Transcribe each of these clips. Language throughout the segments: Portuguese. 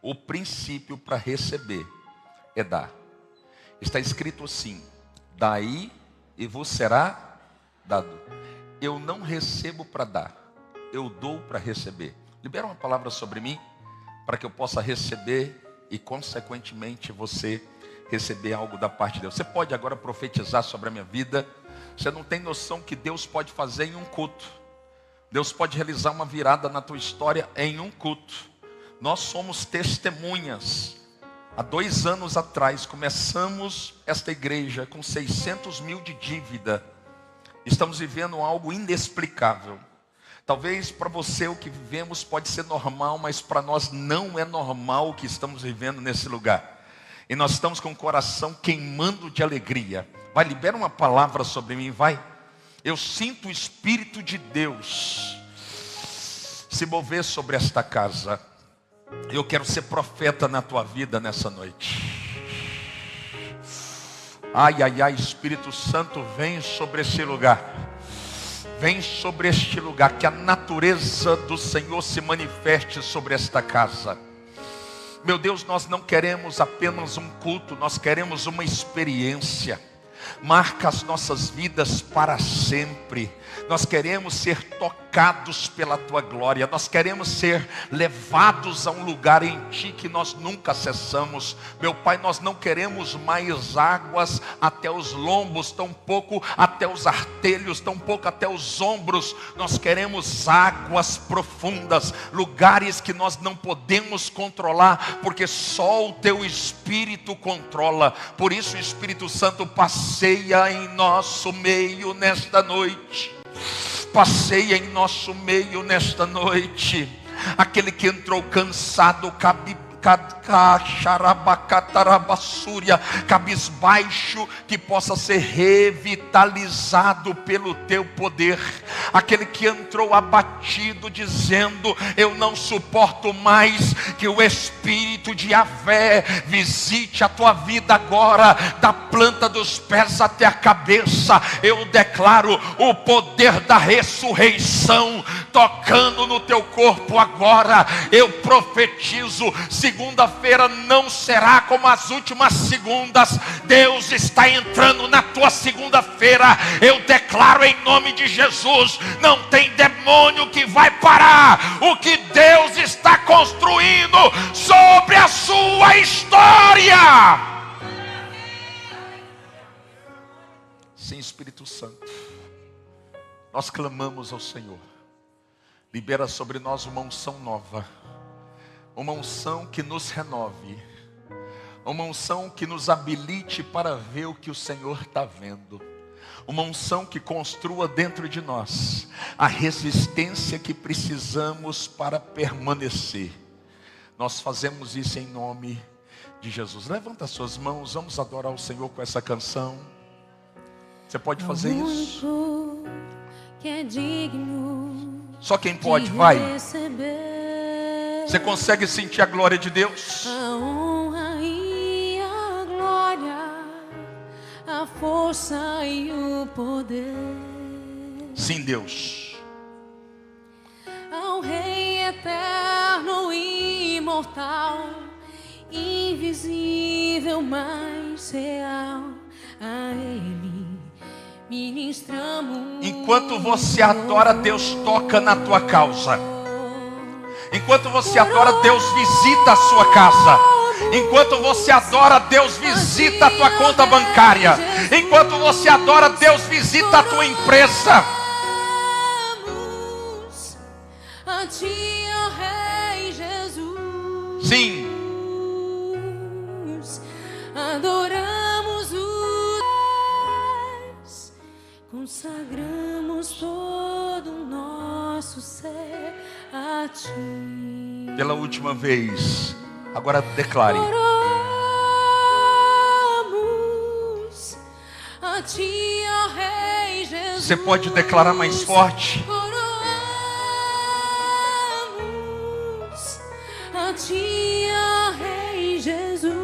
o princípio para receber é dar. Está escrito assim: daí e vos será dado. Eu não recebo para dar, eu dou para receber. Libera uma palavra sobre mim, para que eu possa receber e consequentemente você receber algo da parte de Deus. Você pode agora profetizar sobre a minha vida. Você não tem noção que Deus pode fazer em um culto. Deus pode realizar uma virada na tua história em um culto. Nós somos testemunhas. Há 2 anos atrás começamos esta igreja com 600 mil de dívida. Estamos vivendo algo inexplicável. Talvez para você o que vivemos pode ser normal, mas para nós não é normal o que estamos vivendo nesse lugar. E nós estamos com o coração queimando de alegria. Vai, libera uma palavra sobre mim, vai. Eu sinto o Espírito de Deus se mover sobre esta casa. Eu quero ser profeta na tua vida nessa noite. Ai, ai, ai, Espírito Santo, vem sobre esse lugar. Vem sobre este lugar, que a natureza do Senhor se manifeste sobre esta casa. Meu Deus, nós não queremos apenas um culto, nós queremos uma experiência. Marca as nossas vidas para sempre. Nós queremos ser tocados pela tua glória. Nós queremos ser levados a um lugar em ti que nós nunca acessamos. Meu Pai, nós não queremos mais águas até os lombos, tampouco até os artelhos, tampouco até os ombros. Nós queremos águas profundas, lugares que nós não podemos controlar, porque só o teu Espírito controla. Por isso o Espírito Santo passeia em nosso meio nesta noite. Passeia em nosso meio nesta noite. Aquele que entrou cansado, cabisbaixo, que possa ser revitalizado pelo teu poder. Aquele que entrou abatido, dizendo: eu não suporto mais, que o Espírito de Yahvé visite a tua vida agora, da planta dos pés até a cabeça. Eu declaro o poder da ressurreição tocando no teu corpo agora. Eu profetizo: segunda-feira não será como as últimas segundas. Deus está entrando na tua segunda-feira. Eu declaro em nome de Jesus: não tem demônio que vai parar o que Deus está construindo sobre a sua história. Sim, Espírito Santo, nós clamamos ao Senhor. Libera sobre nós uma unção nova, uma unção que nos renove, uma unção que nos habilite para ver o que o Senhor está vendo, uma unção que construa dentro de nós a resistência que precisamos para permanecer. Nós fazemos isso em nome de Jesus. Levanta suas mãos, vamos adorar o Senhor com essa canção. Você pode fazer isso? Que é digno. Só quem pode, vai. Você consegue sentir a glória de Deus? A honra e a glória, a força e o poder. Sim, Deus. Ao Rei eterno e imortal, invisível, mas real, a Ele ministramos. Enquanto você adora, Deus toca na tua causa. Enquanto você adora, Deus visita a sua casa. Enquanto você adora, Deus visita a tua conta bancária. Enquanto você adora, Deus visita a tua empresa. A ti, ó Rei Jesus. Sim. Adoramos o Deus, consagramos todo o nosso ser a ti. Pela última vez, agora declare. Oramos a ti, ó Rei Jesus. Você pode declarar mais forte? Oramos a ti, ó Rei Jesus.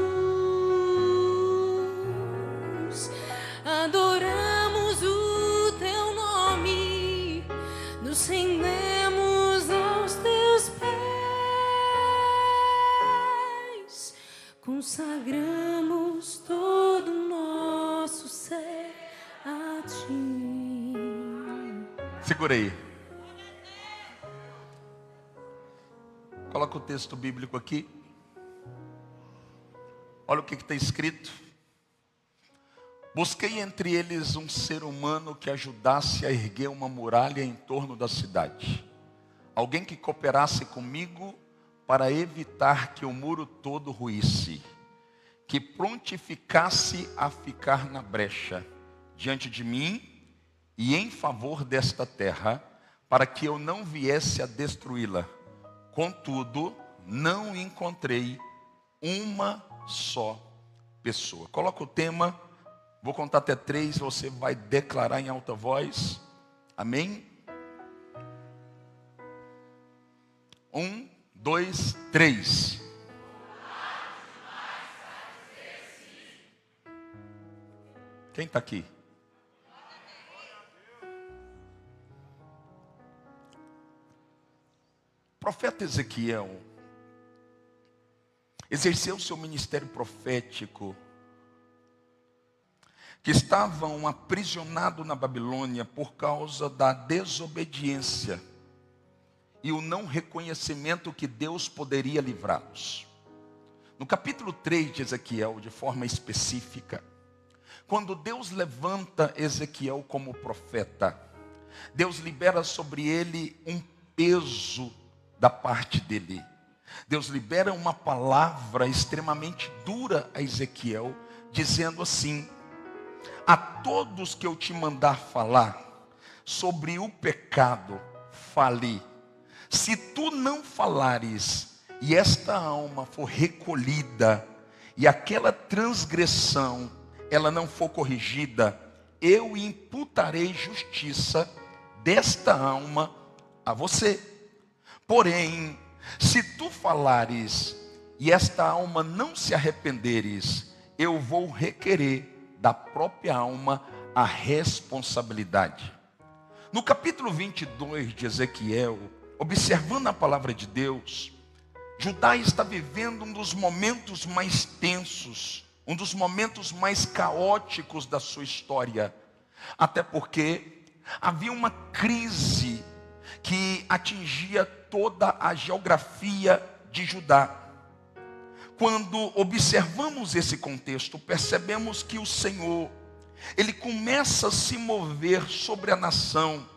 Adoramos o teu nome, nos rendemos aos teus pés. consagramos todo o nosso ser a ti. Segura aí. Coloca o texto bíblico aqui. Olha o que está escrito. Busquei entre eles um ser humano que ajudasse a erguer uma muralha em torno da cidade. Alguém que cooperasse comigo para evitar que o muro todo ruísse. Que prontificasse a ficar na brecha diante de mim e em favor desta terra, para que eu não viesse a destruí-la. Contudo, não encontrei uma só pessoa. Coloca o tema, vou contar até 3, você vai declarar em alta voz. Amém? 1, 2, 3. Quem está aqui? O profeta Ezequiel exerceu seu ministério profético, que estavam aprisionados na Babilônia por causa da desobediência e o não reconhecimento que Deus poderia livrá-los. No capítulo 3 de Ezequiel, de forma específica, quando Deus levanta Ezequiel como profeta, Deus libera sobre ele um peso da parte dele. Deus libera uma palavra extremamente dura a Ezequiel, dizendo assim: a todos que eu te mandar falar sobre o pecado, fale. Se tu não falares, e esta alma for recolhida, e aquela transgressão, ela não for corrigida, eu imputarei justiça desta alma a você. Porém, se tu falares e esta alma não se arrependeres, eu vou requerer da própria alma a responsabilidade. No capítulo 22 de Ezequiel, observando a palavra de Deus, Judá está vivendo um dos momentos mais tensos, um dos momentos mais caóticos da sua história. Até porque havia uma crise que atingia toda a geografia de Judá. Quando observamos esse contexto, percebemos que o Senhor, Ele começa a se mover sobre a nação,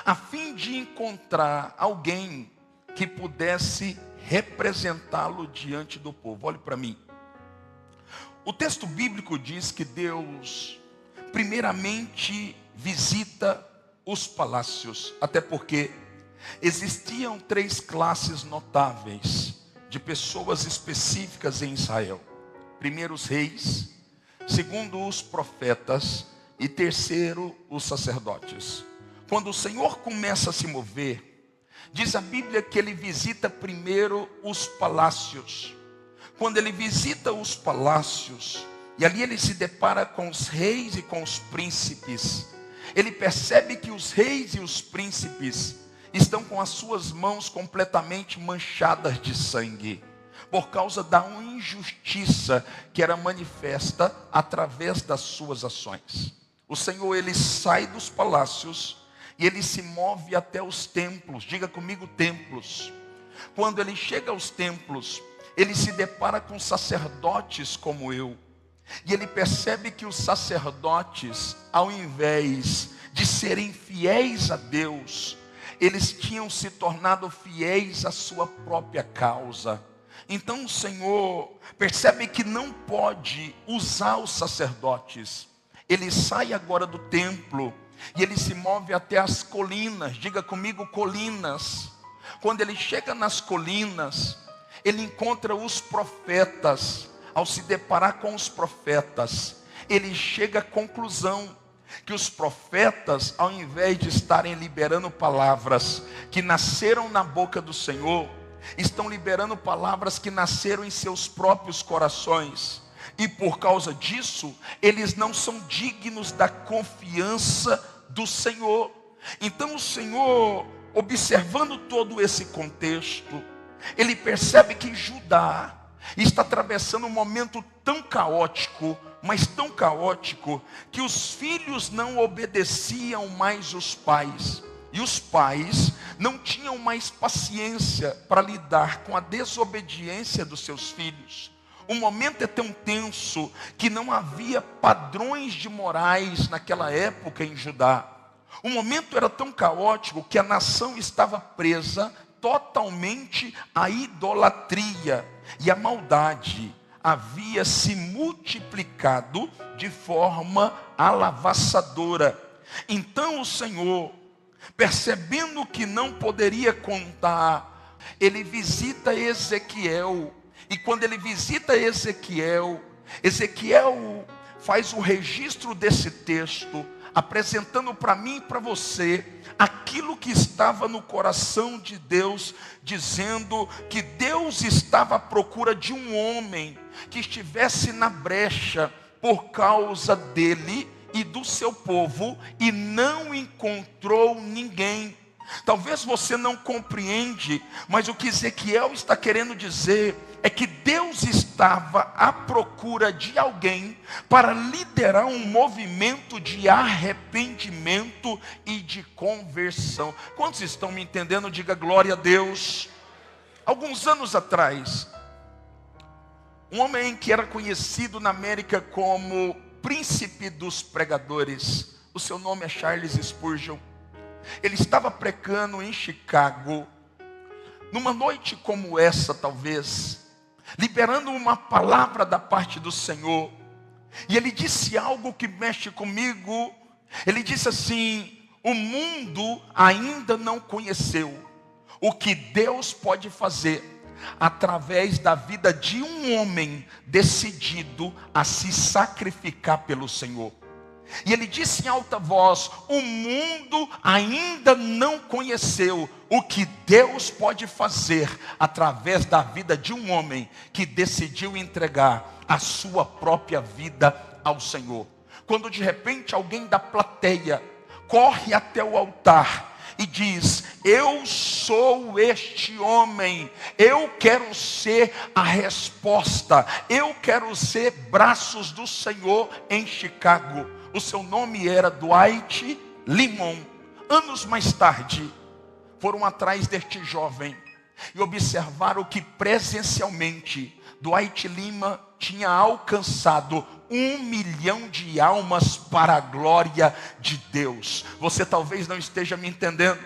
a fim de encontrar alguém que pudesse representá-lo diante do povo. Olhe para mim. O texto bíblico diz que Deus, primeiramente, visita os palácios, até porque existiam 3 classes notáveis de pessoas específicas em Israel. Primeiro, os reis. Segundo, os profetas. E terceiro, os sacerdotes. Quando o Senhor começa a se mover, diz a Bíblia que Ele visita primeiro os palácios. Quando Ele visita os palácios, e ali Ele se depara com os reis e com os príncipes, Ele percebe que os reis e os príncipes estão com as suas mãos completamente manchadas de sangue, por causa da injustiça que era manifesta através das suas ações. O Senhor, Ele sai dos palácios e Ele se move até os templos. Diga comigo, templos. Quando Ele chega aos templos, Ele se depara com sacerdotes como eu. E Ele percebe que os sacerdotes, ao invés de serem fiéis a Deus, eles tinham se tornado fiéis à sua própria causa. Então o Senhor percebe que não pode usar os sacerdotes. Ele sai agora do templo e ele se move até as colinas. Diga comigo, colinas. Quando ele chega nas colinas, ele encontra os profetas. Ao se deparar com os profetas, ele chega à conclusão que os profetas, ao invés de estarem liberando palavras que nasceram na boca do Senhor, estão liberando palavras que nasceram em seus próprios corações. E por causa disso, eles não são dignos da confiança do Senhor. Então o Senhor, observando todo esse contexto, Ele percebe que Judá E está atravessando um momento tão caótico, mas tão caótico, que os filhos não obedeciam mais os pais. E os pais não tinham mais paciência para lidar com a desobediência dos seus filhos. O momento é tão tenso que não havia padrões de morais naquela época em Judá. O momento era tão caótico que a nação estava presa totalmente à idolatria. E a maldade havia se multiplicado de forma alavassadora. Então o Senhor, percebendo que não poderia contar, ele visita Ezequiel. E quando ele visita Ezequiel, Ezequiel faz o registro desse texto, apresentando para mim e para você aquilo que estava no coração de Deus, dizendo que Deus estava à procura de um homem que estivesse na brecha por causa dele e do seu povo, e não encontrou ninguém. Talvez você não compreende, mas o que Ezequiel está querendo dizer é que Deus estava à procura de alguém para liderar um movimento de arrependimento e de conversão. Quantos estão me entendendo? Diga glória a Deus. Alguns anos atrás, um homem que era conhecido na América como príncipe dos pregadores, o seu nome é Charles Spurgeon. Ele estava pregando em Chicago, numa noite como essa talvez, liberando uma palavra da parte do Senhor. E ele disse algo que mexe comigo. Ele disse assim: o mundo ainda não conheceu o que Deus pode fazer através da vida de um homem decidido a se sacrificar pelo Senhor. E ele disse em alta voz: o mundo ainda não conheceu o que Deus pode fazer através da vida de um homem que decidiu entregar a sua própria vida ao Senhor. Quando de repente alguém da plateia corre até o altar e diz: eu sou este homem, eu quero ser a resposta, eu quero ser braços do Senhor em Chicago. O seu nome era Dwight Limon. Anos mais tarde, foram atrás deste jovem e observaram que presencialmente Dwight Limon tinha alcançado 1 milhão de almas para a glória de Deus. Você talvez não esteja me entendendo,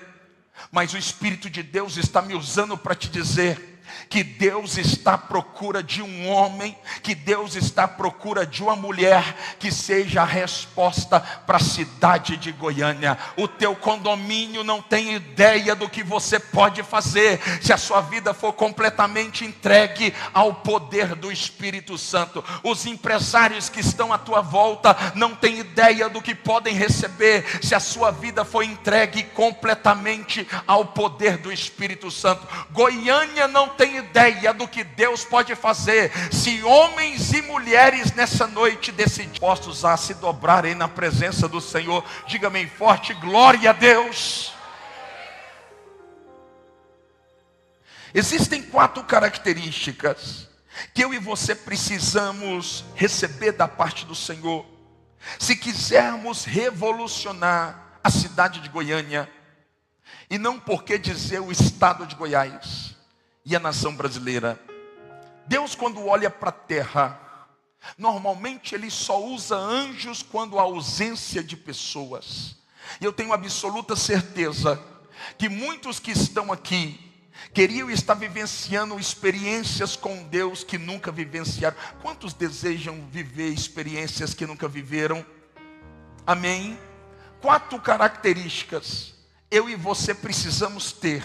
mas o Espírito de Deus está me usando para te dizer que Deus está à procura de um homem, que Deus está à procura de uma mulher que seja a resposta para a cidade de Goiânia. O teu condomínio não tem ideia do que você pode fazer se a sua vida for completamente entregue ao poder do Espírito Santo. Os empresários que estão à tua volta não têm ideia do que podem receber se a sua vida for entregue completamente ao poder do Espírito Santo. Goiânia não tem ideia do que Deus pode fazer se homens e mulheres nessa noite decidirem dispostos a se dobrarem na presença do Senhor. Diga bem forte: glória a Deus. Existem 4 características que eu e você precisamos receber da parte do Senhor se quisermos revolucionar a cidade de Goiânia, e não por que dizer o estado de Goiás e a nação brasileira. Deus, quando olha para a terra, normalmente Ele só usa anjos quando há ausência de pessoas. E eu tenho absoluta certeza que muitos que estão aqui queriam estar vivenciando experiências com Deus que nunca vivenciaram. Quantos desejam viver experiências que nunca viveram? Amém? 4 características eu e você precisamos ter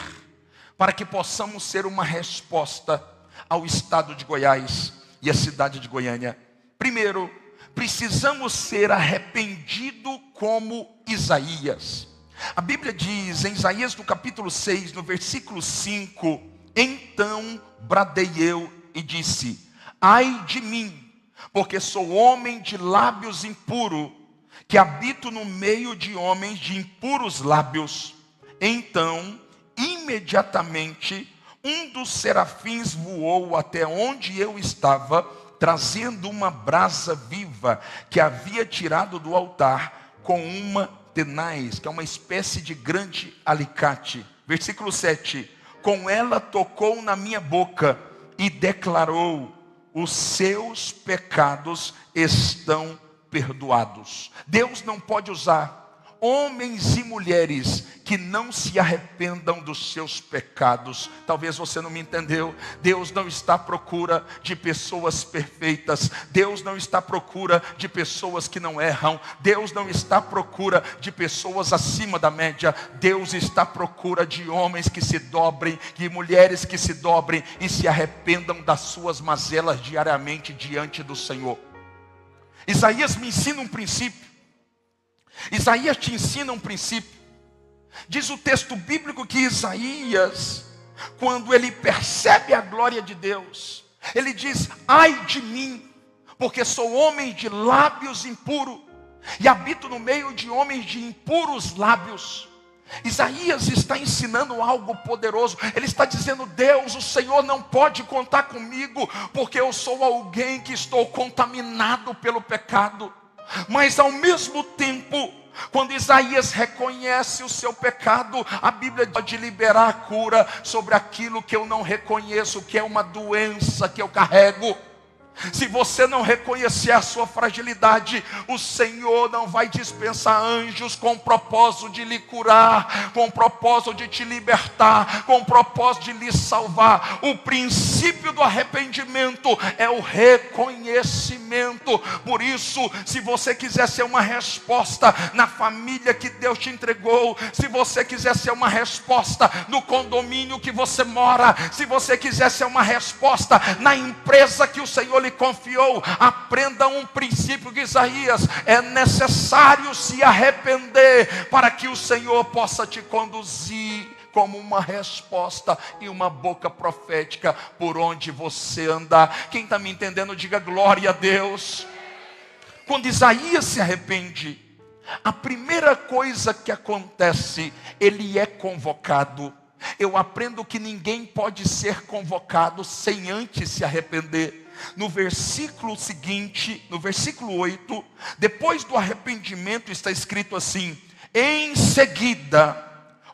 para que possamos ser uma resposta ao estado de Goiás e à cidade de Goiânia. Primeiro, precisamos ser arrependidos como Isaías. A Bíblia diz em Isaías no capítulo 6, no versículo 5: então bradei eu e disse: ai de mim, porque sou homem de lábios impuros, que habito no meio de homens de impuros lábios. Então imediatamente um dos serafins voou até onde eu estava, trazendo uma brasa viva que havia tirado do altar com uma tenaz, que é uma espécie de grande alicate. Versículo 7. Com ela tocou na minha boca e declarou: os seus pecados estão perdoados. Deus não pode usar homens e mulheres que não se arrependam dos seus pecados. Talvez você não me entendeu. Deus não está à procura de pessoas perfeitas. Deus não está à procura de pessoas que não erram. Deus não está à procura de pessoas acima da média. Deus está à procura de homens que se dobrem, de mulheres que se dobrem e se arrependam das suas mazelas diariamente diante do Senhor. Isaías me ensina um princípio. Isaías te ensina um princípio. Diz o texto bíblico que Isaías, quando ele percebe a glória de Deus, ele diz: ai de mim, porque sou homem de lábios impuros, e habito no meio de homens de impuros lábios. Isaías está ensinando algo poderoso. Ele está dizendo: Deus, o Senhor não pode contar comigo, porque eu sou alguém que estou contaminado pelo pecado. Mas ao mesmo tempo, quando Isaías reconhece o seu pecado, a Bíblia pode liberar a cura sobre aquilo que eu não reconheço, que é uma doença que eu carrego. Se você não reconhecer a sua fragilidade, o Senhor não vai dispensar anjos com o propósito de lhe curar, com o propósito de te libertar, com o propósito de lhe salvar. O princípio do arrependimento é o reconhecimento. Por isso, se você quiser ser uma resposta na família que Deus te entregou, se você quiser ser uma resposta no condomínio que você mora, se você quiser ser uma resposta na empresa que o Senhor lhe confiou, aprenda um princípio de Isaías: é necessário se arrepender para que o Senhor possa te conduzir como uma resposta e uma boca profética por onde você andar. Quem está me entendendo, diga glória a Deus. Quando Isaías se arrepende, a primeira coisa que acontece, ele é convocado. Eu aprendo que ninguém pode ser convocado sem antes se arrepender. No versículo seguinte, no versículo 8, depois do arrependimento está escrito assim: em seguida,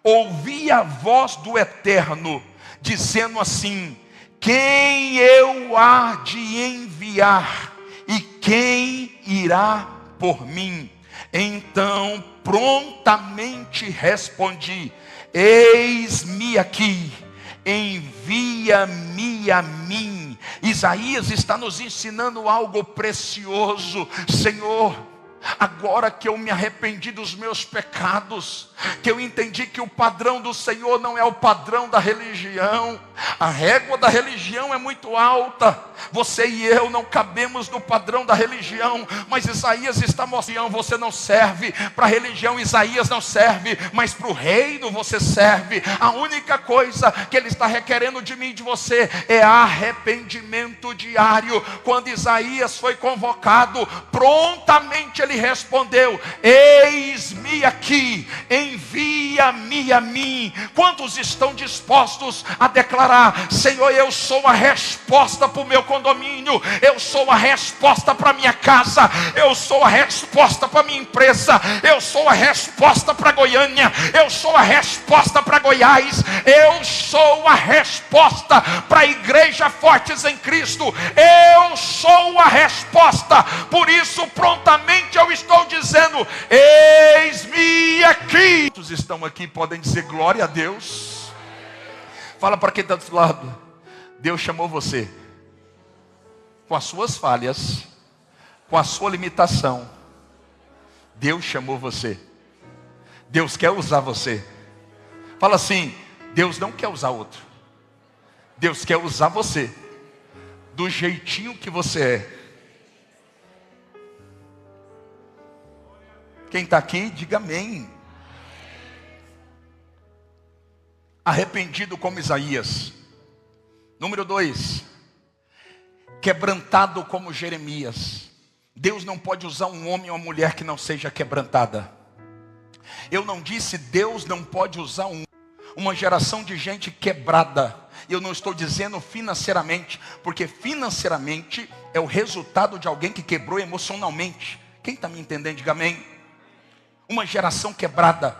ouvi a voz do Eterno, dizendo assim: quem eu há de enviar, e quem irá por mim? Então prontamente respondi: eis-me aqui, envia-me a mim. Isaías está nos ensinando algo precioso. Senhor, agora que eu me arrependi dos meus pecados, que eu entendi que o padrão do Senhor não é o padrão da religião, a régua da religião é muito alta, você e eu não cabemos no padrão da religião, mas Isaías está mostrando: você não serve para a religião, Isaías não serve, mas para o reino você serve. A única coisa que ele está requerendo de mim e de você é arrependimento diário. Quando Isaías foi convocado, prontamente ele respondeu: eis-me aqui, envia-me a mim. Quantos estão dispostos a declarar: Senhor, eu sou a resposta para o meu condomínio, eu sou a resposta para a minha casa, eu sou a resposta para a minha empresa, eu sou a resposta para Goiânia, eu sou a resposta para Goiás, eu sou a resposta para a igreja Fortes em Cristo, eu sou a resposta. Por isso prontamente eu estou dizendo: eis-me aqui. Todos estão aqui, podem dizer glória a Deus. Fala para quem está do outro lado: Deus chamou você com as suas falhas, com a sua limitação. Deus chamou você. Deus quer usar você. Fala assim: Deus não quer usar outro. Deus quer usar você do jeitinho que você é. Quem está aqui, diga amém. Arrependido como Isaías. Número 2, quebrantado como Jeremias. Deus não pode usar um homem ou uma mulher que não seja quebrantada. Eu não disse Deus não pode usar uma geração de gente quebrada. E eu não estou dizendo financeiramente, porque financeiramente é o resultado de alguém que quebrou emocionalmente. Quem está me entendendo, diga amém. Uma geração quebrada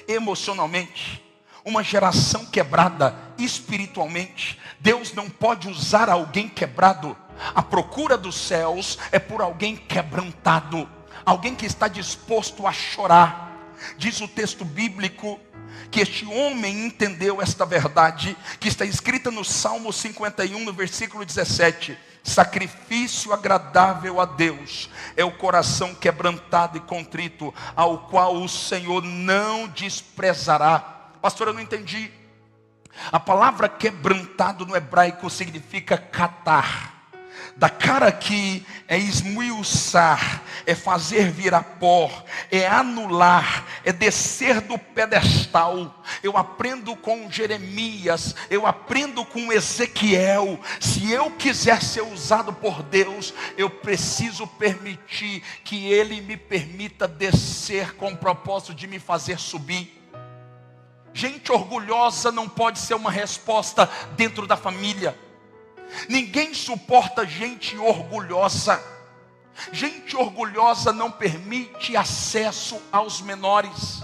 emocionalmente, uma geração quebrada espiritualmente. Deus não pode usar alguém quebrado. A procura dos céus é por alguém quebrantado, alguém que está disposto a chorar. Diz o texto bíblico que este homem entendeu esta verdade, que está escrita no Salmo 51, no versículo 17. Sacrifício agradável a Deus é o coração quebrantado e contrito, ao qual o Senhor não desprezará. Pastor, eu não entendi. A palavra quebrantado no hebraico significa catar. Da cara aqui é esmiuçar, é fazer virar pó, é anular, é descer do pedestal. Eu aprendo com Jeremias, eu aprendo com Ezequiel. Se eu quiser ser usado por Deus, eu preciso permitir que Ele me permita descer com o propósito de me fazer subir. Gente orgulhosa não pode ser uma resposta dentro da família. Ninguém suporta gente orgulhosa. Gente orgulhosa não permite acesso aos menores.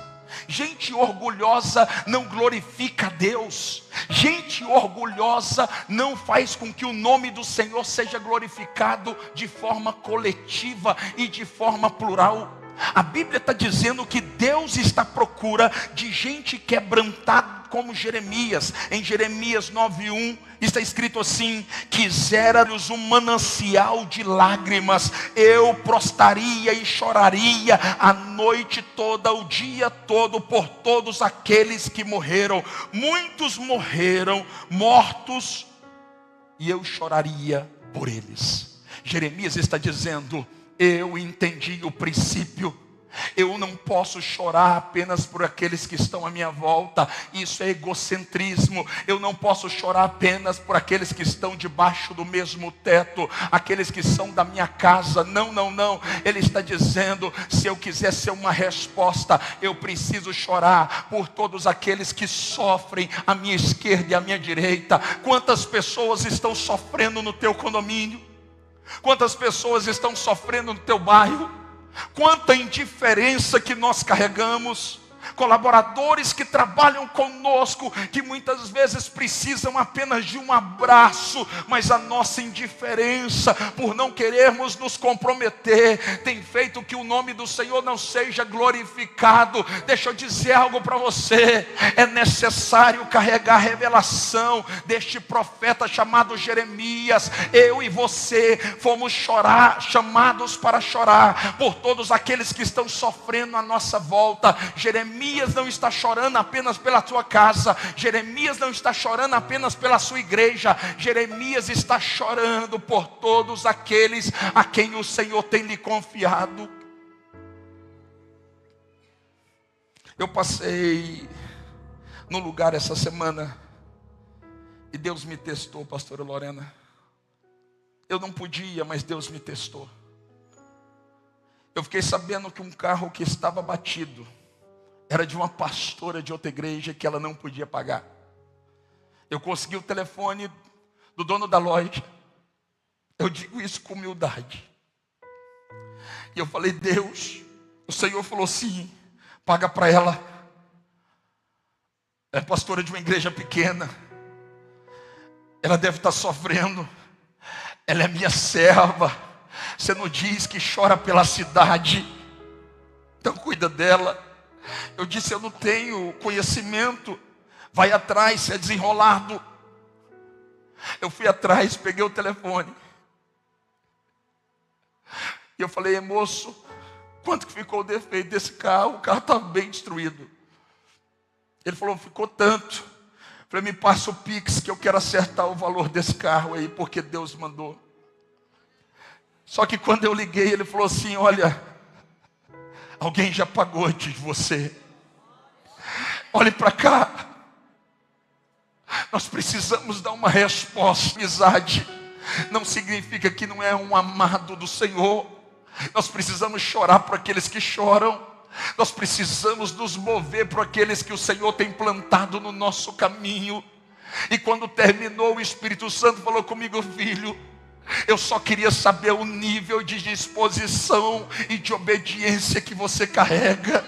Gente orgulhosa não glorifica a Deus. Gente orgulhosa não faz com que o nome do Senhor seja glorificado de forma coletiva e de forma plural. A Bíblia está dizendo que Deus está à procura de gente quebrantada como Jeremias. Em Jeremias 9:1 está escrito assim: quisera-lhes um manancial de lágrimas, eu prostraria e choraria a noite toda, o dia todo, por todos aqueles que morreram. Muitos morreram, mortos, e eu choraria por eles. Jeremias está dizendo: eu entendi o princípio. Eu não posso chorar apenas por aqueles que estão à minha volta. Isso é egocentrismo. Eu não posso chorar apenas por aqueles que estão debaixo do mesmo teto, aqueles que são da minha casa. Não, não, não. Ele está dizendo: se eu quiser ser uma resposta, eu preciso chorar por todos aqueles que sofrem à minha esquerda e à minha direita. Quantas pessoas estão sofrendo no teu condomínio? Quantas pessoas estão sofrendo no teu bairro? Quanta indiferença que nós carregamos. Colaboradores que trabalham conosco, que muitas vezes precisam apenas de um abraço, mas a nossa indiferença, por não querermos nos comprometer, tem feito que o nome do Senhor não seja glorificado. Deixa eu dizer algo para você: é necessário carregar a revelação deste profeta chamado Jeremias. Eu e você fomos chamados para chorar por todos aqueles que estão sofrendo à nossa volta. Jeremias não está chorando apenas pela tua casa. Jeremias não está chorando apenas pela sua igreja. Jeremias está chorando por todos aqueles a quem o Senhor tem lhe confiado. Eu passei num lugar essa semana e Deus me testou, pastora Lorena. Eu não podia, mas Deus me testou. Eu fiquei sabendo que um carro que estava batido era de uma pastora de outra igreja que ela não podia pagar. Eu consegui o telefone do dono da loja. Eu digo isso com humildade. E eu falei: Deus, o Senhor falou sim, paga para ela. É pastora de uma igreja pequena. Ela deve estar sofrendo. Ela é minha serva. Você não diz que chora pela cidade? Então cuida dela. Eu disse: eu não tenho conhecimento. Vai atrás, se é desenrolado. Eu fui atrás, peguei o telefone. E eu falei: moço, quanto que ficou o defeito desse carro? O carro estava bem destruído. Ele falou: ficou tanto. Eu falei: me passa o Pix que eu quero acertar o valor desse carro aí, porque Deus mandou. Só que quando eu liguei, ele falou assim: olha, alguém já pagou de você. Olhe para cá. Nós precisamos dar uma resposta. Amizade não significa que não é um amado do Senhor. Nós precisamos chorar por aqueles que choram. Nós precisamos nos mover por aqueles que o Senhor tem plantado no nosso caminho. E quando terminou, o Espírito Santo falou comigo: filho, eu só queria saber o nível de disposição e de obediência que você carrega.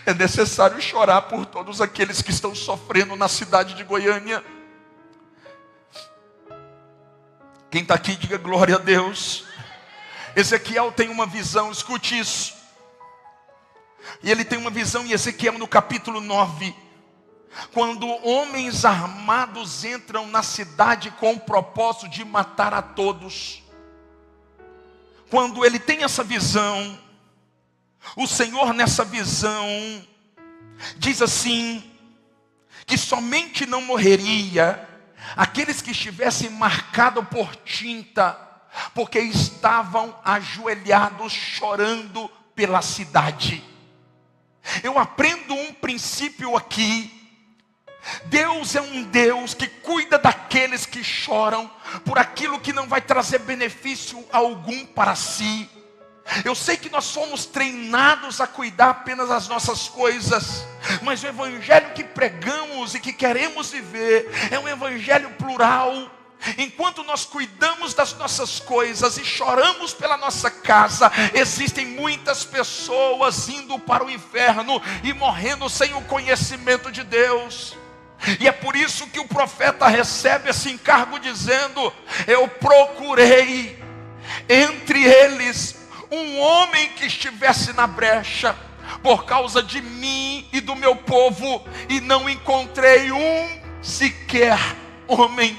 É necessário chorar por todos aqueles que estão sofrendo na cidade de Goiânia. Quem está aqui, diga glória a Deus. Ezequiel tem uma visão, escute isso. E ele tem uma visão em Ezequiel no capítulo 9. Quando homens armados entram na cidade com o propósito de matar a todos. Quando ele tem essa visão, o Senhor nessa visão diz assim, que somente não morreria aqueles que estivessem marcados por tinta, porque estavam ajoelhados chorando pela cidade. Eu aprendo um princípio aqui. Deus é um Deus que cuida daqueles que choram por aquilo que não vai trazer benefício algum para si. Eu sei que nós somos treinados a cuidar apenas das nossas coisas, mas o evangelho que pregamos e que queremos viver é um evangelho plural. Enquanto nós cuidamos das nossas coisas e choramos pela nossa casa, existem muitas pessoas indo para o inferno e morrendo sem o conhecimento de Deus. E é por isso que o profeta recebe esse encargo dizendo: eu procurei entre eles um homem que estivesse na brecha por causa de mim e do meu povo, e não encontrei um sequer homem.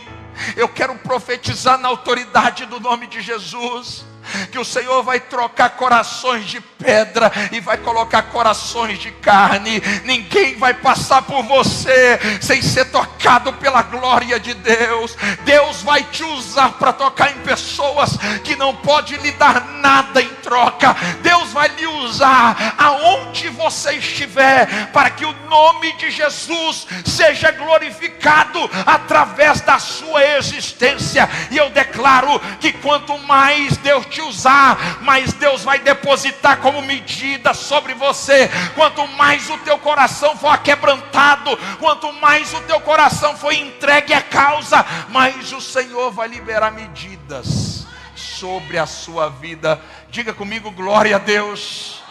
Eu quero profetizar na autoridade do nome de Jesus, que o Senhor vai trocar corações de pedra e vai colocar corações de carne. Ninguém vai passar por você sem ser tocado pela glória de Deus. Deus vai te usar para tocar em pessoas que não pode lhe dar nada em troca. Deus vai lhe usar aonde você estiver, para que o nome de Jesus seja glorificado através da sua existência. E eu declaro que quanto mais Deus te usar, mas Deus vai depositar como medida sobre você. Quanto mais o teu coração for aquebrantado, quanto mais o teu coração for entregue à causa, mais o Senhor vai liberar medidas sobre a sua vida. Diga comigo, glória a Deus.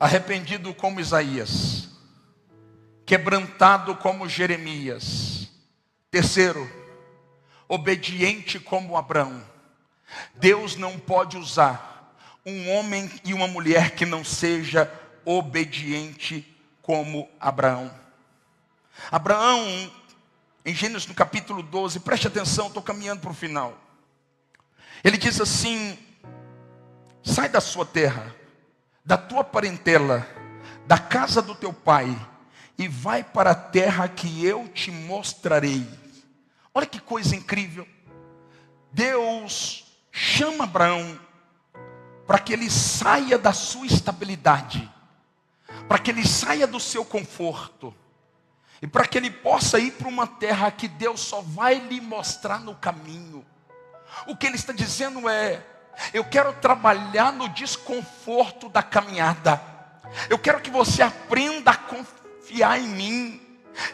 Arrependido como Isaías, quebrantado como Jeremias. Terceiro, obediente como Abraão. Deus não pode usar um homem e uma mulher que não seja obediente como Abraão. Abraão, em Gênesis no capítulo 12, preste atenção, estou caminhando para o final. Ele diz assim: sai da sua terra, da tua parentela, da casa do teu pai, e vai para a terra que eu te mostrarei. Olha que coisa incrível. Deus chama Abraão para que ele saia da sua estabilidade, para que ele saia do seu conforto, e para que ele possa ir para uma terra que Deus só vai lhe mostrar no caminho. O que ele está dizendo é: eu quero trabalhar no desconforto da caminhada. Eu quero que você aprenda a confiar em mim.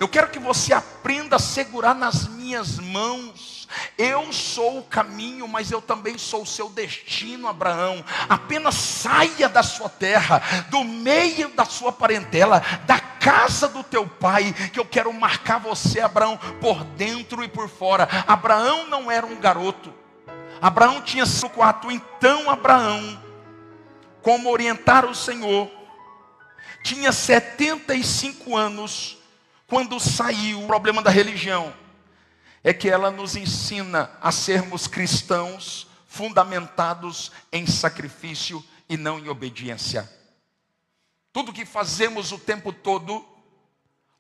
Eu quero que você aprenda a segurar nas minhas mãos. Eu sou o caminho, mas eu também sou o seu destino, Abraão. Apenas saia da sua terra, do meio da sua parentela, da casa do teu pai, que eu quero marcar você, Abraão, por dentro e por fora. Abraão não era um garoto. Abraão tinha 4. Então Abraão, como orientar o Senhor, tinha 75 anos quando saiu. O problema da religião é que ela nos ensina a sermos cristãos fundamentados em sacrifício e não em obediência. Tudo que fazemos o tempo todo,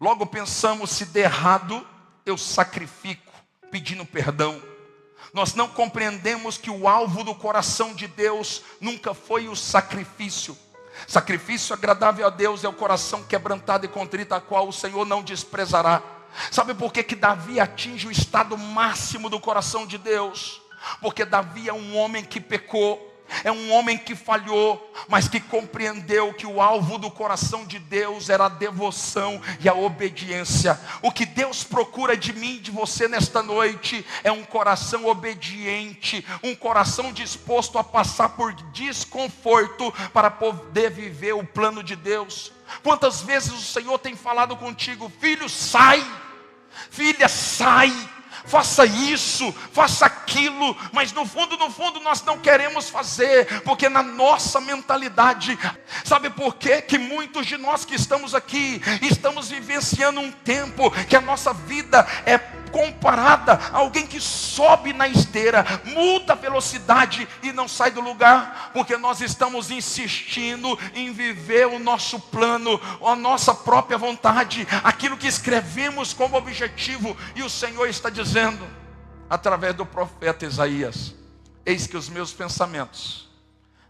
logo pensamos: se der errado, eu sacrifico, pedindo perdão. Nós não compreendemos que o alvo do coração de Deus nunca foi o sacrifício. Sacrifício agradável a Deus é o coração quebrantado e contrito, a qual o Senhor não desprezará. Sabe por que Davi atinge o estado máximo do coração de Deus? Porque Davi é um homem que pecou. É um homem que falhou, mas que compreendeu que o alvo do coração de Deus era a devoção e a obediência. O que Deus procura de mim e de você nesta noite é um coração obediente, um coração disposto a passar por desconforto para poder viver o plano de Deus. Quantas vezes o Senhor tem falado contigo: filho, sai, filha, sai, faça isso, faça aquilo, mas no fundo nós não queremos fazer, porque na nossa mentalidade, sabe por quê? Que muitos de nós que estamos aqui, estamos vivenciando um tempo que a nossa vida é comparada a alguém que sobe na esteira, muda a velocidade e não sai do lugar, porque nós estamos insistindo em viver o nosso plano, a nossa própria vontade, aquilo que escrevemos como objetivo. E o Senhor está dizendo, através do profeta Isaías: eis que os meus pensamentos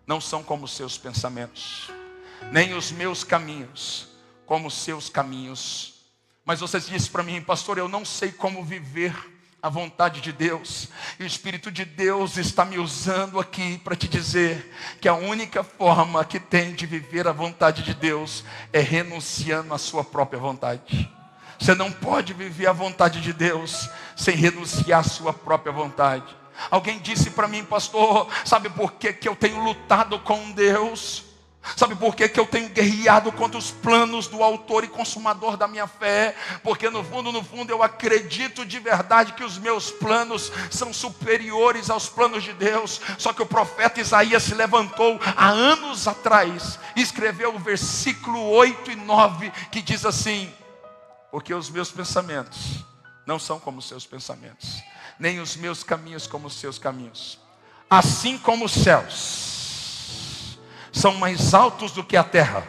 não são como os seus pensamentos, nem os meus caminhos como os seus caminhos. Mas você disse para mim: pastor, eu não sei como viver a vontade de Deus. E o Espírito de Deus está me usando aqui para te dizer que a única forma que tem de viver a vontade de Deus é renunciando à sua própria vontade. Você não pode viver a vontade de Deus sem renunciar à sua própria vontade. Alguém disse para mim: pastor, sabe por que eu tenho lutado com Deus? Sabe por que eu tenho guerreado contra os planos do autor e consumador da minha fé? Porque no fundo eu acredito de verdade que os meus planos são superiores aos planos de Deus. Só que o profeta Isaías se levantou há anos atrás e escreveu o versículo 8 e 9, que diz assim: porque os meus pensamentos não são como os seus pensamentos, nem os meus caminhos como os seus caminhos. Assim como os céus são mais altos do que a terra,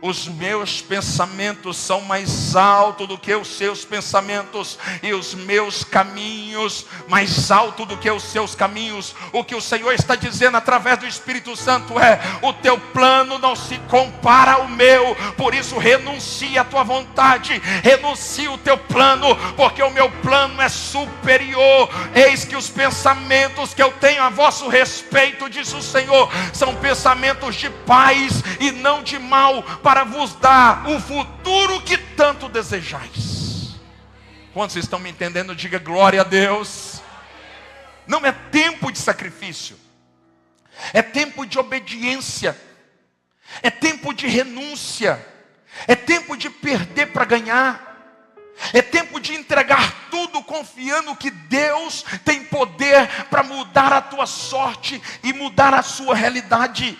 os meus pensamentos são mais altos do que os seus pensamentos, e os meus caminhos mais altos do que os seus caminhos. O que o Senhor está dizendo através do Espírito Santo é: o teu plano não se compara ao meu, por isso renuncia a tua vontade, renuncia o teu plano, porque o meu plano é superior. Eis que os pensamentos que eu tenho a vosso respeito, diz o Senhor, são pensamentos de paz e não de mal, para vos dar o futuro que tanto desejais. Quantos estão me entendendo? Diga glória a Deus. Não é tempo de sacrifício, é tempo de obediência, é tempo de renúncia, é tempo de perder para ganhar, é tempo de entregar tudo, confiando que Deus tem poder para mudar a tua sorte e mudar a sua realidade.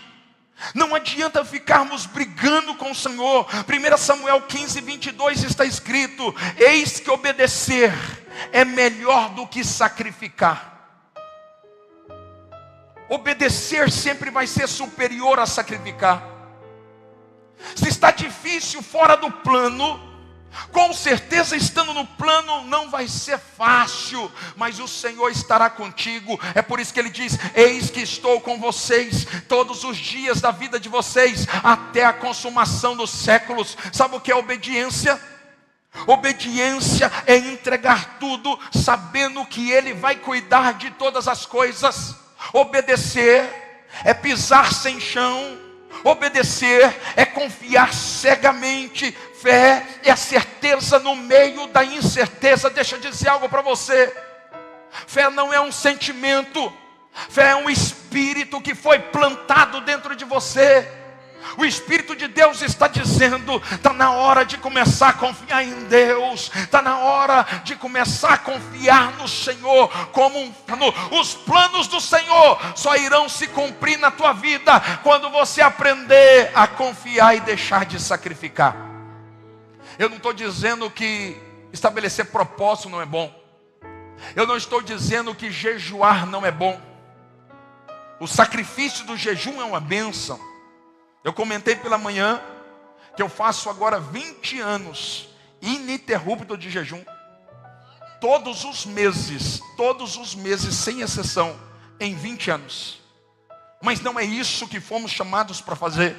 Não adianta ficarmos brigando com o Senhor. 1 Samuel 15, 22 está escrito: eis que obedecer é melhor do que sacrificar. Obedecer sempre vai ser superior a sacrificar. Se está difícil fora do plano, com certeza estando no plano não vai ser fácil, mas o Senhor estará contigo. É por isso que Ele diz: eis que estou com vocês todos os dias da vida de vocês, até a consumação dos séculos. Sabe o que é obediência? Obediência é entregar tudo, sabendo que Ele vai cuidar de todas as coisas. Obedecer é pisar sem chão. Obedecer é confiar cegamente. Fé é a certeza no meio da incerteza. Deixa eu dizer algo para você: fé não é um sentimento, fé é um espírito que foi plantado dentro de você. O Espírito de Deus está dizendo: está na hora de começar a confiar em Deus, está na hora de começar a confiar no Senhor como um plano. Os planos do Senhor só irão se cumprir na tua vida quando você aprender a confiar e deixar de sacrificar. Eu não estou dizendo que estabelecer propósito não é bom. Eu não estou dizendo que jejuar não é bom. O sacrifício do jejum é uma bênção. Eu comentei pela manhã que eu faço agora 20 anos ininterrupto de jejum. Todos os meses, sem exceção, em 20 anos. Mas não é isso que fomos chamados para fazer.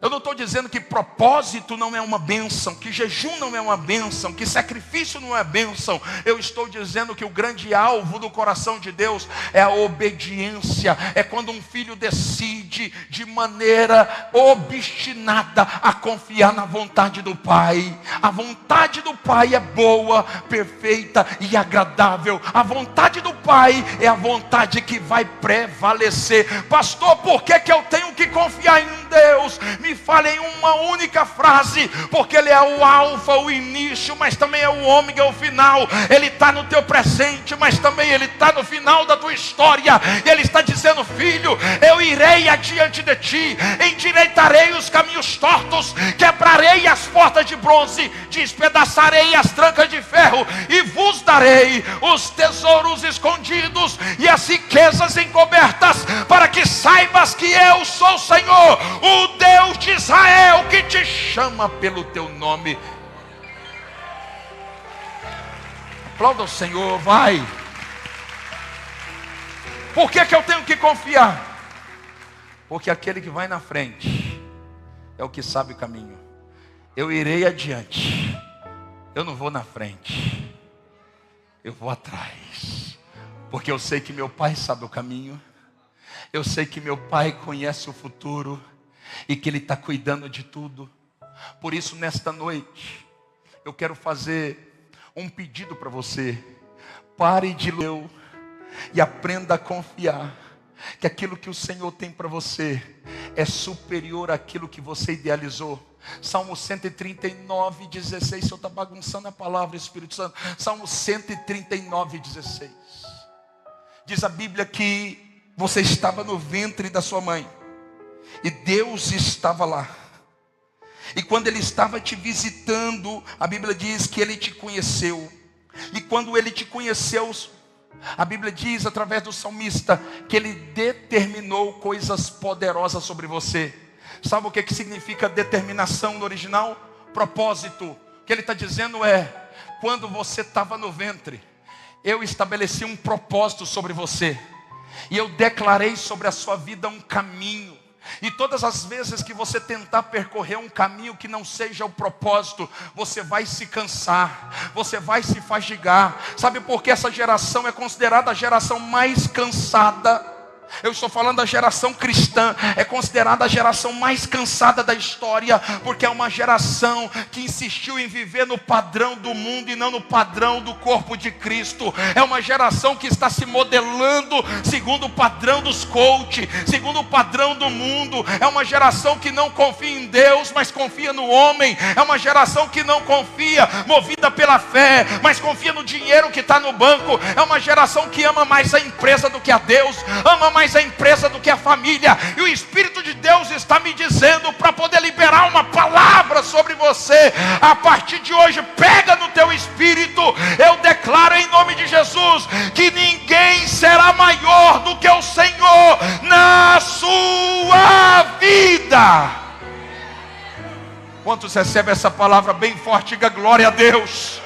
Eu não estou dizendo que propósito não é uma bênção, que jejum não é uma bênção, que sacrifício não é bênção. Eu estou dizendo que o grande alvo do coração de Deus é a obediência. É quando um filho decide de maneira obstinada a confiar na vontade do Pai. A vontade do Pai é boa, perfeita e agradável. A vontade do Pai é a vontade que vai prevalecer. Pastor, por que eu tenho que confiar em Deus? Me fale em uma única frase, porque Ele é o alfa, o início, mas também é o ômega, o final. Ele está no teu presente, mas também Ele está no final da tua história. Ele está dizendo: filho, eu irei adiante de ti, endireitarei os caminhos tortos, quebrarei as portas de bronze, despedaçarei as trancas de ferro, e vos darei os tesouros escondidos e as riquezas encobertas, para que saibas que eu sou o Senhor, o Deus de Israel, que te chama pelo teu nome. Aplauda o Senhor, vai. Por que eu tenho que confiar? Porque aquele que vai na frente é o que sabe o caminho. Eu irei adiante, eu não vou na frente, eu vou atrás, porque eu sei que meu Pai sabe o caminho. Eu sei que meu Pai conhece o futuro e que Ele está cuidando de tudo. Por isso, nesta noite, eu quero fazer um pedido para você. Pare de ler e aprenda a confiar que aquilo que o Senhor tem para você é superior àquilo que você idealizou. Salmo 139, 16. Se eu estou bagunçando a palavra, Espírito Santo. Salmo 139, 16. Diz a Bíblia que você estava no ventre da sua mãe e Deus estava lá. E quando Ele estava te visitando, a Bíblia diz que Ele te conheceu. E quando Ele te conheceu, a Bíblia diz através do salmista que Ele determinou coisas poderosas sobre você. Sabe o que significa determinação no original? Propósito. O que Ele está dizendo é: quando você estava no ventre, eu estabeleci um propósito sobre você. E eu declarei sobre a sua vida um caminho. E todas as vezes que você tentar percorrer um caminho que não seja o propósito, você vai se cansar, você vai se fadigar. Sabe por que essa geração é considerada a geração mais cansada? Eu estou falando da geração cristã. É considerada a geração mais cansada da história, porque é uma geração que insistiu em viver no padrão do mundo e não no padrão do corpo de Cristo. É uma geração que está se modelando segundo o padrão dos coach, segundo o padrão do mundo. É uma geração que não confia em Deus, mas confia no homem. É uma geração que não confia, movida pela fé, mas confia no dinheiro que está no banco. É uma geração que ama mais a empresa do que a Deus, ama mais a empresa do que a família. E o Espírito de Deus está me dizendo para poder liberar uma palavra sobre você. A partir de hoje, pega no teu espírito. Eu declaro em nome de Jesus que ninguém será maior do que o Senhor na sua vida. Quantos recebem essa palavra bem forte? Diga glória a Deus.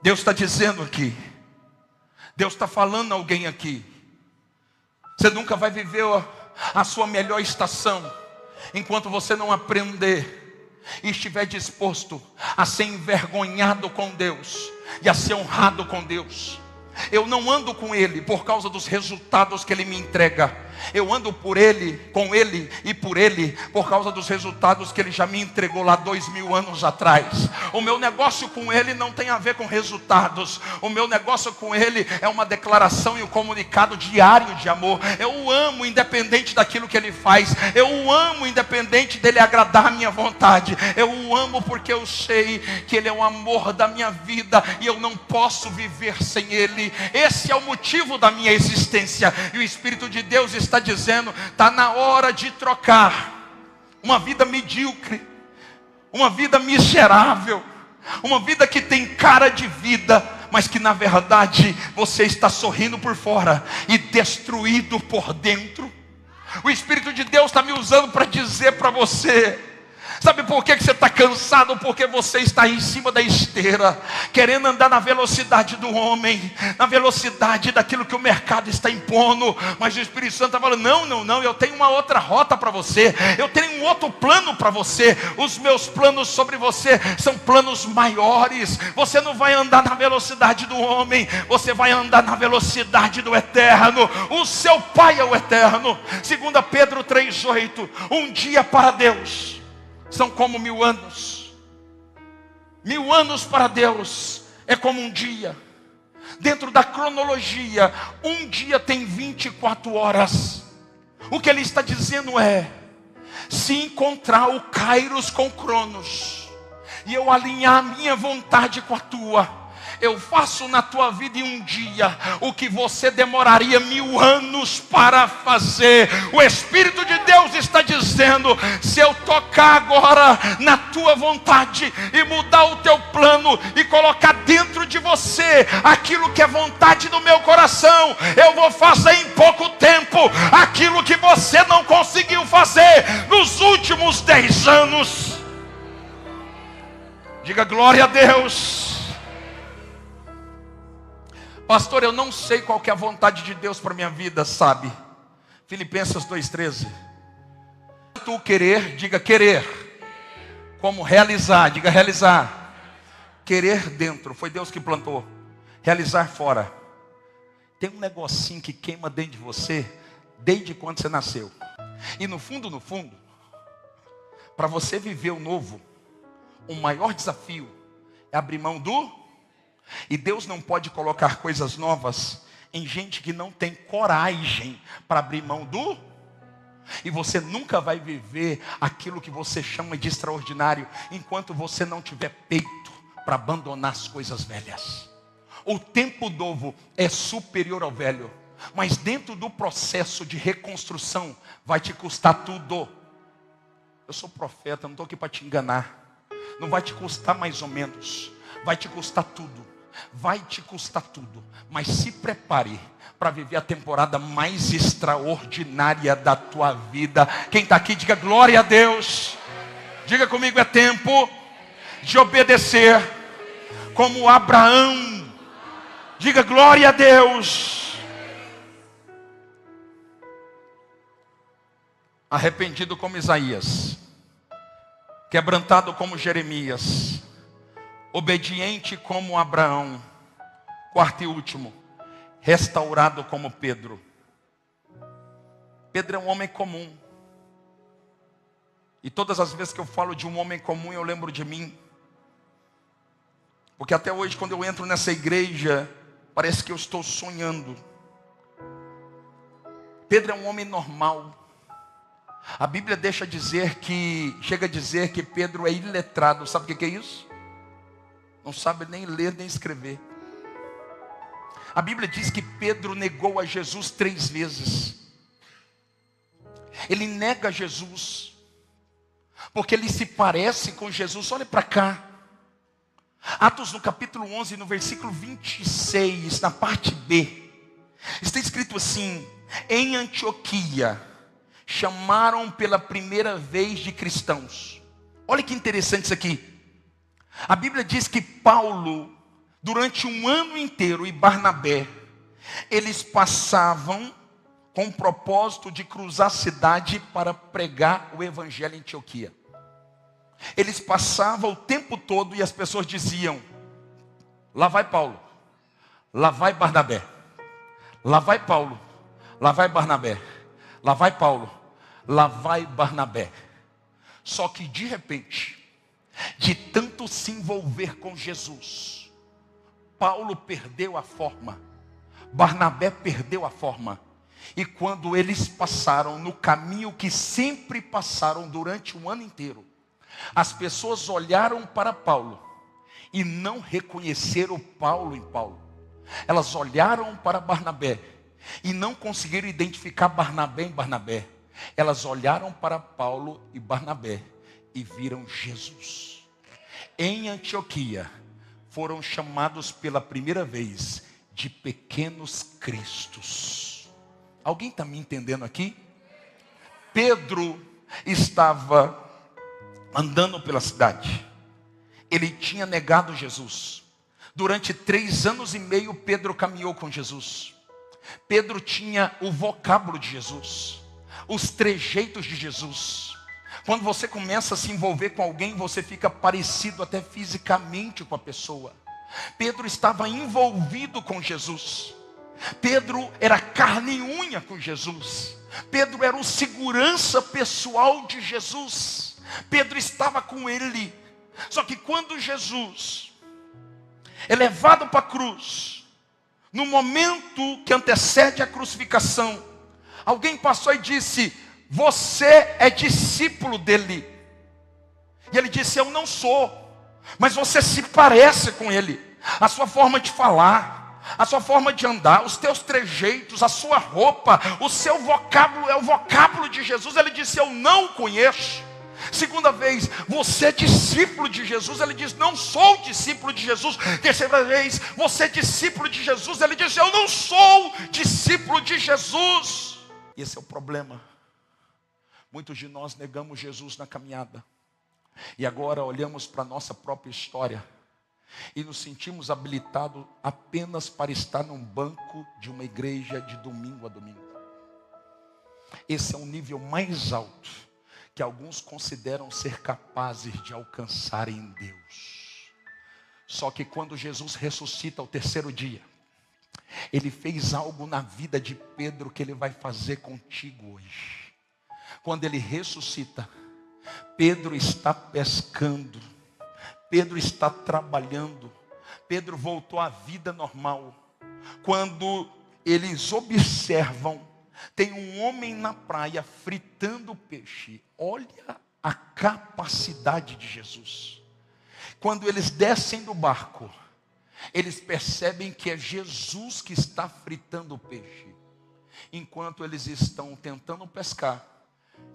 Deus está dizendo aqui, Deus está falando a alguém aqui: você nunca vai viver a sua melhor estação enquanto você não aprender e estiver disposto a ser envergonhado com Deus e a ser honrado com Deus. Eu não ando com Ele por causa dos resultados que Ele me entrega. Eu ando por Ele, com Ele e por Ele, por causa dos resultados que Ele já me entregou lá 2000 anos atrás. O meu negócio com Ele não tem a ver com resultados. O meu negócio com Ele é uma declaração e um comunicado diário de amor. Eu o amo independente daquilo que Ele faz. Eu o amo independente dEle agradar a minha vontade. Eu o amo porque eu sei que Ele é o amor da minha vida e eu não posso viver sem Ele. Esse é o motivo da minha existência. E o Espírito de Deus está dizendo: está na hora de trocar uma vida medíocre, uma vida miserável, uma vida que tem cara de vida, mas que na verdade você está sorrindo por fora e destruído por dentro. O Espírito de Deus está me usando para dizer para você: Sabe por que você está cansado? Porque você está em cima da esteira, querendo andar na velocidade do homem, na velocidade daquilo que o mercado está impondo. Mas o Espírito Santo está falando: não, eu tenho uma outra rota para você, eu tenho um outro plano para você. Os meus planos sobre você são planos maiores. Você não vai andar na velocidade do homem, você vai andar na velocidade do eterno. O seu Pai é o eterno. 2 Pedro 3,8: um dia para Deus são como 1000 anos. 1000 anos para Deus é como um dia. Dentro da cronologia, um dia tem 24 horas. O que ele está dizendo é: se encontrar o Kairos com Cronos, e eu alinhar a minha vontade com a tua, eu faço na tua vida em um dia o que você demoraria 1000 anos para fazer. O Espírito de Deus está dizendo: se eu tocar agora na tua vontade e mudar o teu plano e colocar dentro de você aquilo que é vontade do meu coração, eu vou fazer em pouco tempo aquilo que você não conseguiu fazer nos últimos 10 anos. Diga glória a Deus. Pastor, eu não sei qual que é a vontade de Deus para a minha vida, sabe? Filipenses 2,13. Tu querer, diga querer. Como realizar, diga realizar. Querer dentro, foi Deus que plantou. Realizar fora. Tem um negocinho que queima dentro de você desde quando você nasceu. E no fundo, para você viver o novo, o maior desafio é abrir mão do... E Deus não pode colocar coisas novas em gente que não tem coragem para abrir mão do... E você nunca vai viver aquilo que você chama de extraordinário enquanto você não tiver peito para abandonar as coisas velhas. O tempo novo é superior ao velho, mas dentro do processo de reconstrução vai te custar tudo. Eu sou profeta, não estou aqui para te enganar. Não vai te custar mais ou menos, vai te custar tudo. Vai te custar tudo, mas se prepare para viver a temporada mais extraordinária da tua vida. Quem está aqui, diga glória a Deus. Diga comigo: é tempo de obedecer como Abraão. Diga glória a Deus. Arrependido como Isaías, quebrantado como Jeremias, obediente como Abraão. Quarto e último, restaurado como Pedro. Pedro é um homem comum. E todas as vezes que eu falo de um homem comum, eu lembro de mim. Porque até hoje, quando eu entro nessa igreja, parece que eu estou sonhando. Pedro é um homem normal. A Bíblia chega a dizer que Pedro é iletrado. Sabe o que é isso? Não sabe nem ler nem escrever. A Bíblia diz que Pedro negou a Jesus 3 vezes. Ele nega Jesus porque ele se parece com Jesus. Olha para cá. Atos no capítulo 11, no versículo 26, na parte B, está escrito assim: em Antioquia chamaram pela primeira vez de cristãos. Olha que interessante isso aqui. A Bíblia diz que Paulo, durante um ano inteiro, e Barnabé, eles passavam com o propósito de cruzar a cidade para pregar o evangelho em Antioquia. Eles passavam o tempo todo e as pessoas diziam: lá vai Paulo, lá vai Barnabé, lá vai Paulo, lá vai Barnabé, lá vai Paulo, lá vai Barnabé. Só que de repente, de tanto se envolver com Jesus, Paulo perdeu a forma, Barnabé perdeu a forma. E quando eles passaram no caminho que sempre passaram durante um ano inteiro, as pessoas olharam para Paulo e não reconheceram Paulo em Paulo. Elas olharam para Barnabé e não conseguiram identificar Barnabé em Barnabé. Elas olharam para Paulo e Barnabé e viram Jesus. Em Antioquia, foram chamados pela primeira vez de pequenos cristos. Alguém está me entendendo aqui? Pedro estava andando pela cidade. Ele tinha negado Jesus. Durante 3 anos e meio, Pedro caminhou com Jesus. Pedro tinha o vocábulo de Jesus, os trejeitos de Jesus. Quando você começa a se envolver com alguém, você fica parecido até fisicamente com a pessoa. Pedro estava envolvido com Jesus. Pedro era carne e unha com Jesus. Pedro era o segurança pessoal de Jesus. Pedro estava com ele. Só que quando Jesus é levado para a cruz, no momento que antecede a crucificação, alguém passou e disse: você é discípulo dele. E ele disse: eu não sou, mas você se parece com ele. A sua forma de falar, a sua forma de andar, os teus trejeitos, a sua roupa, o seu vocábulo é o vocábulo de Jesus. Ele disse: eu não o conheço. Segunda vez: você é discípulo de Jesus. Ele diz: não sou discípulo de Jesus. Terceira vez: você é discípulo de Jesus. Ele diz: eu não sou discípulo de Jesus. Esse é o problema. Muitos de nós negamos Jesus na caminhada. E agora olhamos para a nossa própria história e nos sentimos habilitados apenas para estar num banco de uma igreja de domingo a domingo. Esse é um nível mais alto que alguns consideram ser capazes de alcançar em Deus. Só que quando Jesus ressuscita ao 3º dia, Ele fez algo na vida de Pedro que Ele vai fazer contigo hoje. Quando Ele ressuscita, Pedro está pescando, Pedro está trabalhando, Pedro voltou à vida normal. Quando eles observam, tem um homem na praia fritando peixe. Olha a capacidade de Jesus. Quando eles descem do barco, eles percebem que é Jesus que está fritando o peixe. Enquanto eles estão tentando pescar,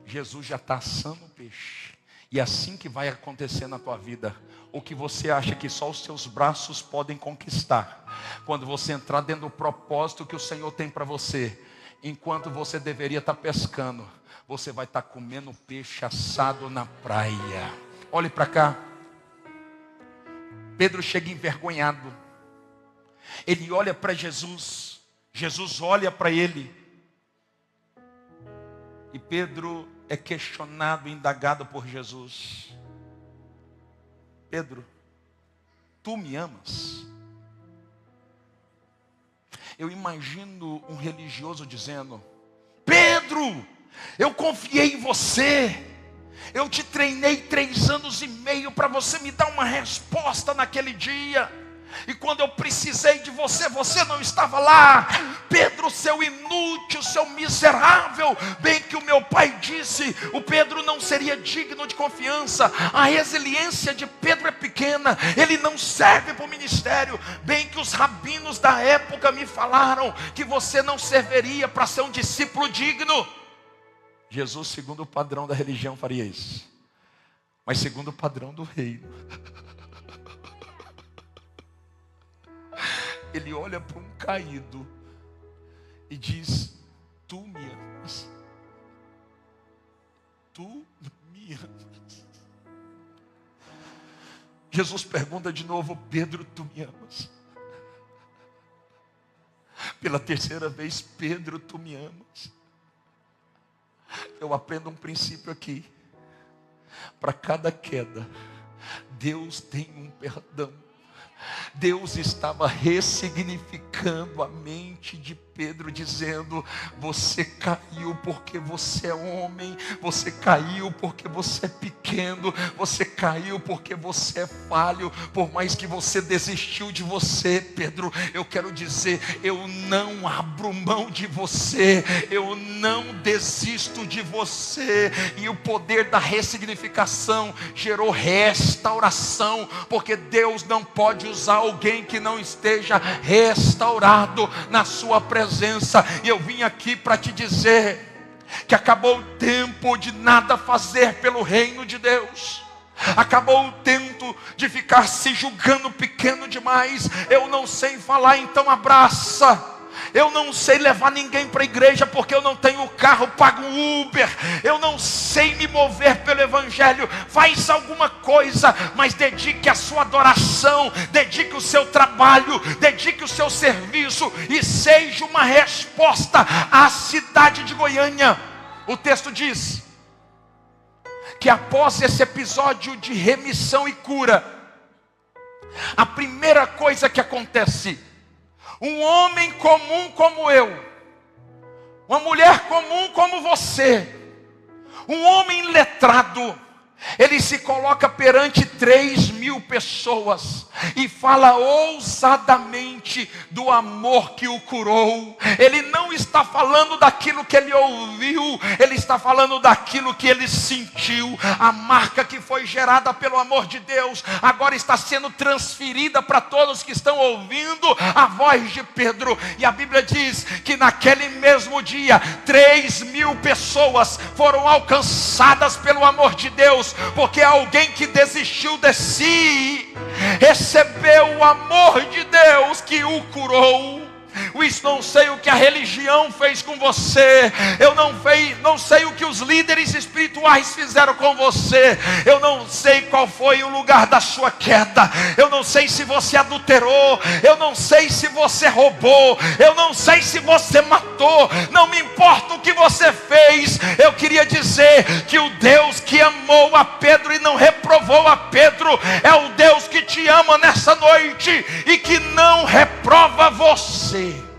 Jesus já está assando o peixe. E é assim que vai acontecer na tua vida. O que você acha que só os seus braços podem conquistar, quando você entrar dentro do propósito que o Senhor tem para você, enquanto você deveria estar pescando, você vai estar comendo peixe assado na praia. Olhe para cá. Pedro chega envergonhado. Ele olha para Jesus. Jesus olha para ele. E Pedro é questionado, indagado por Jesus. Pedro, tu me amas? Eu imagino um religioso dizendo: Pedro, eu confiei em você. Eu te treinei 3 anos e meio para você me dar uma resposta naquele dia. E quando eu precisei de você, você não estava lá. Pedro, seu inútil, seu miserável. Bem que o meu pai disse, o Pedro não seria digno de confiança. A resiliência de Pedro é pequena. Ele não serve para o ministério. Bem que os rabinos da época me falaram que você não serviria para ser um discípulo digno. Jesus, segundo o padrão da religião, faria isso. Mas segundo o padrão do reino, Ele olha para um caído e diz: tu me amas? Tu me amas? Jesus pergunta de novo: Pedro, tu me amas? Pela 3ª vez: Pedro, tu me amas? Eu aprendo um princípio aqui. Para cada queda, Deus tem um perdão. Deus estava ressignificando a mente de Pedro, dizendo: você caiu porque você é homem, você caiu porque você é pequeno, você caiu porque você é falho. Por mais que você desistiu de você, Pedro, eu quero dizer, eu não abro mão de você, eu não desisto de você. E o poder da ressignificação gerou restauração, porque Deus não pode usar alguém que não esteja restaurado na sua presença. E eu vim aqui para te dizer que acabou o tempo de nada fazer pelo reino de Deus. Acabou o tempo de ficar se julgando pequeno demais. Eu não sei falar, então abraça. Eu não sei levar ninguém para a igreja porque eu não tenho carro, pago Uber. Eu não sei me mover pelo evangelho. Faz alguma coisa, mas dedique a sua adoração, dedique o seu trabalho, dedique o seu serviço e seja uma resposta à cidade de Goiânia. O texto diz que após esse episódio de remissão e cura, a primeira coisa que acontece, um homem comum como eu, uma mulher comum como você, um homem letrado, ele se coloca perante 3.000 pessoas e fala ousadamente do amor que o curou. Ele não está falando daquilo que ele ouviu, ele está falando daquilo que ele sentiu. A marca que foi gerada pelo amor de Deus agora está sendo transferida para todos que estão ouvindo a voz de Pedro. E a Bíblia diz que naquele mesmo dia 3.000 pessoas foram alcançadas pelo amor de Deus, porque alguém que desistiu de si recebeu o amor de Deus que o curou. Isso não sei o que a religião fez com você. Eu não sei o que os líderes espirituais fizeram com você. Eu não sei qual foi o lugar da sua queda. Eu não sei se você adulterou. Eu não sei se você roubou. Eu não sei se você matou. Não me importa o que você fez. Eu queria dizer que o Deus que amou a Pedro e não reprovou a Pedro é o Deus que te ama nessa noite e que não reprova você.